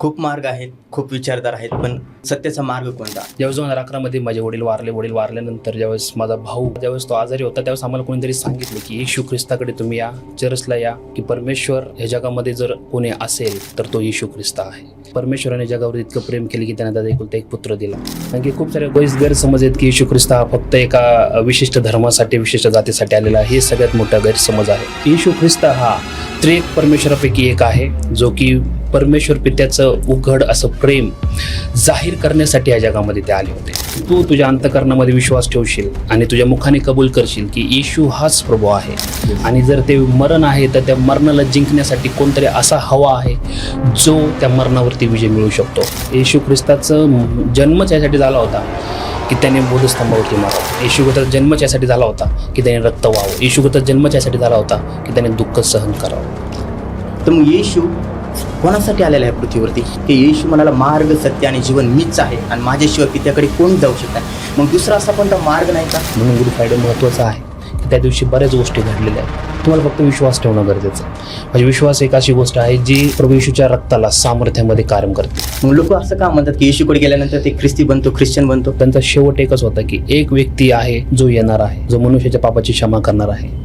खूप मार्ग आहेत, खूप विचारधारा आहेत, पण सत्याचा मार्ग कोणता? ज्यावेळेस 2011 माझे वडील वारल्यानंतर ज्यावेळेस माझा भाऊ ज्यावेळेस तो आजारी होता त्यावेळेस आम्हाला कोणीतरी सांगितलं की येशू ख्रिस्ताकडे तुम्ही या, चर्चला या, की परमेश्वर ह्या जगामध्ये जर कोणी असेल तर तो येशू ख्रिस्त आहे. परमेश्वराने जगावर इतकं प्रेम केले की त्याने त्याचा एकुलता एक पुत्र दिला. कारण की खूप सारे गैरसमज आहेत की येशू ख्रिस्त हा फक्त एका विशिष्ट धर्मासाठी, विशिष्ट जातीसाठी आलेला आहे. हे सगळ्यात मोठा गैरसमज आहे. येशू ख्रिस्त हा त्रिएक परमेश्वरापैकी एक आहे, जो की परमेश्वर पित्याचं उघड असं प्रेम जाहीर करण्यासाठी या जगामध्ये ते आले होते. तू तुझ्या अंतःकरणामध्ये विश्वास ठेवशील आणि तुझ्या मुखाने कबूल करशील की येशू हाच प्रभू आहे, आणि जर ते मरण आहे तर त्या मरणाला जिंकण्यासाठी कोणतरी असा हवा आहे जो त्या मरणावरती विजय मिळवू शकतो. येशू ख्रिस्ताचं जन्मच यासाठी झाला होता की त्याने बोधस्तंभावरती मारावं. येशू ख्रिस्ताचा जन्मच यासाठी झाला होता की त्याने रक्त व्हावं. येशू ख्रिस्ताचा जन्मच यासाठी झाला होता की त्याने दुःख सहन करावं. तर मग येशू कोणासाठी आलेला आहे पृथ्वीवरती? की येशू म्हणाला मार्ग, सत्य आणि जीवन मीच आहे आणि माझ्याशिवाय पित्याकडे कोण जाऊ शकत नाही. मग दुसरा असा कोणता मार्ग नाही का? म्हणून गुड फ्रायडे महत्त्वाचा आहे की त्या दिवशी बऱ्याच गोष्टी घडलेल्या आहेत. तुम्हाला फक्त विश्वास ठेवणं गरजेचं आहे. म्हणजे विश्वास एक अशी गोष्ट आहे जी प्रभू येशूच्या रक्ताला सामर्थ्यामध्ये कायम करते. मग लोक असं का म्हणतात की येशूकडे गेल्यानंतर ते ख्रिस्ती बनतो, ख्रिश्चन बनतो? त्यांचा शेवट एकच होता की एक व्यक्ती आहे जो येणार आहे, जो मनुष्याच्या पापाची क्षमा करणार आहे.